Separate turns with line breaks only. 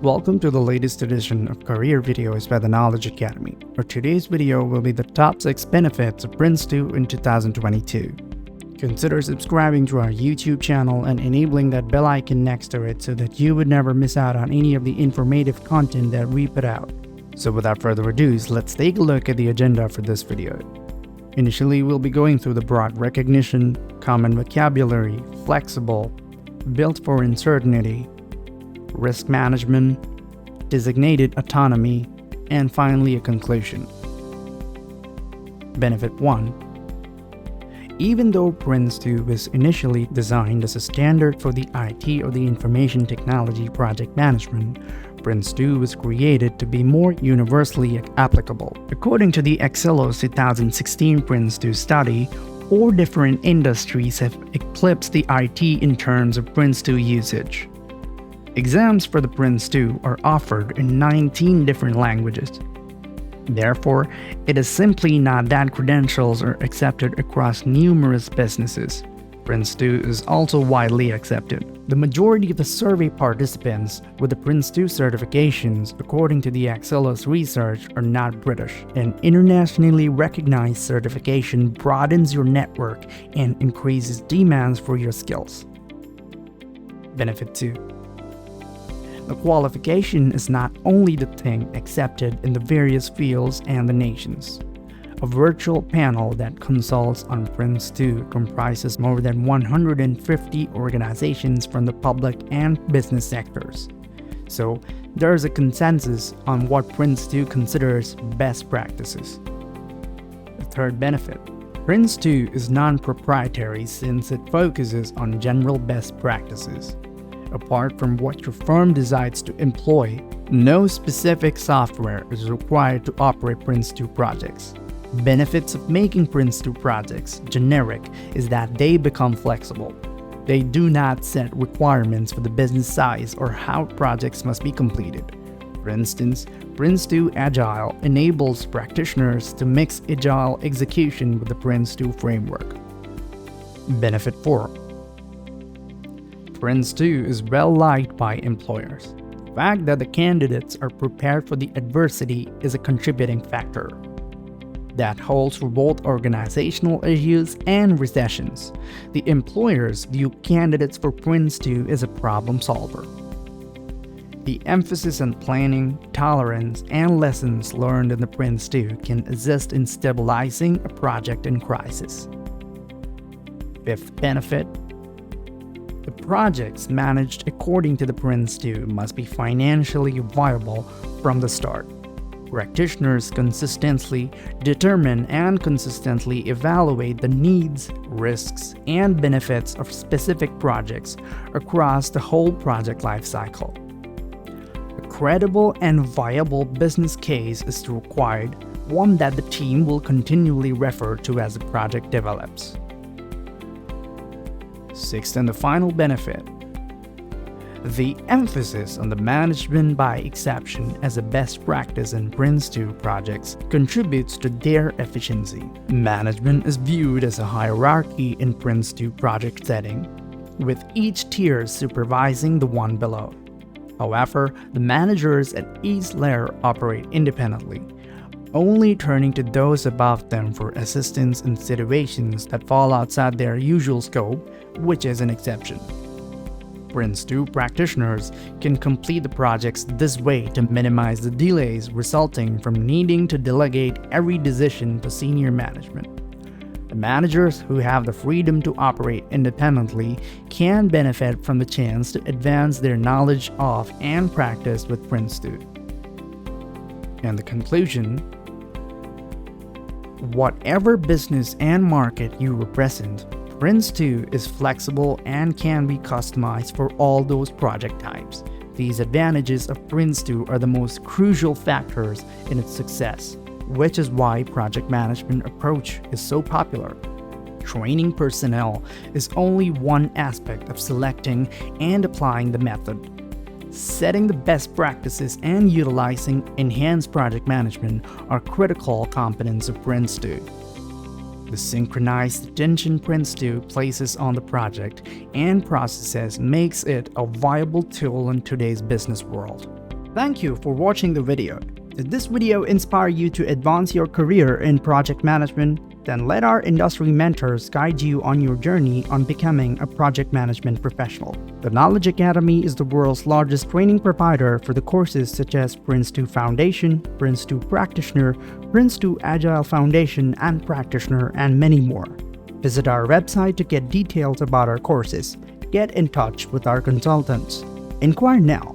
Welcome to the latest edition of Career Videos by the Knowledge Academy, where today's video will be the top 6 benefits of Prince2 in 2022. Consider subscribing to our YouTube channel and enabling that bell icon next to it so that you would never miss out on any of the informative content that we put out. So without further ado, let's take a look at the agenda for this video. Initially, we'll be going through the broad recognition, common vocabulary, flexible, built for uncertainty, risk management, designated autonomy, and finally a conclusion. Benefit 1. Even though Prince2 was initially designed as a standard for the IT or the information technology project management, Prince2 was created to be more universally applicable. According to the Excelos 2016 Prince2 study, 4 different industries have eclipsed the IT in terms of Prince2 usage. Exams for the Prince2 are offered in 19 different languages. Therefore, it is simply not that credentials are accepted across numerous businesses. Prince2 is also widely accepted. The majority of the survey participants with the Prince2 certifications, according to the Excelos research, are not British. An internationally recognized certification broadens your network and increases demands for your skills. Benefit 2. The qualification is not only the thing accepted in the various fields and the nations. A virtual panel that consults on Prince2 comprises more than 150 organizations from the public and business sectors. So, there is a consensus on what Prince2 considers best practices. The third benefit. Prince2 is non-proprietary since it focuses on general best practices. Apart from what your firm decides to employ, no specific software is required to operate Prince2 projects. Benefits of making Prince2 projects generic is that they become flexible. They do not set requirements for the business size or how projects must be completed. For instance, Prince2 Agile enables practitioners to mix agile execution with the Prince2 framework. Benefit 4. Prince2 is well liked by employers. The fact that the candidates are prepared for the adversity is a contributing factor. That holds for both organizational issues and recessions. The employers view candidates for Prince2 as a problem solver. The emphasis on planning, tolerance, and lessons learned in the Prince2 can assist in stabilizing a project in crisis. Fifth benefit. The projects managed according to the Prince2 must be financially viable from the start. Practitioners consistently determine and consistently evaluate the needs, risks, and benefits of specific projects across the whole project lifecycle. A credible and viable business case is required, one that the team will continually refer to as the project develops. Sixth and the final benefit. The emphasis on the management by exception as a best practice in Prince2 projects contributes to their efficiency. Management is viewed as a hierarchy in Prince2 project setting, with each tier supervising the one below. However, the managers at each layer operate independently, only turning to those above them for assistance in situations that fall outside their usual scope, which is an exception. Prince2 practitioners can complete the projects this way to minimize the delays resulting from needing to delegate every decision to senior management. The managers who have the freedom to operate independently can benefit from the chance to advance their knowledge of and practice with Prince2. And the conclusion. Whatever business and market you represent, Prince2 is flexible and can be customized for all those project types. These advantages of Prince2 are the most crucial factors in its success, which is why project management approach is so popular. Training personnel is only one aspect of selecting and applying the method. Setting the best practices and utilizing enhanced project management are critical components of Prince2. The synchronized attention Prince2 places on the project and processes makes it a viable tool in today's business world. Thank you for watching the video. Did this video inspire you to advance your career in project management? Then let our industry mentors guide you on your journey on becoming a project management professional. The Knowledge Academy is the world's largest training provider for the courses such as Prince2 Foundation, Prince2 Practitioner, Prince2 Agile Foundation and Practitioner, and many more. Visit our website to get details about our courses. Get in touch with our consultants. Inquire now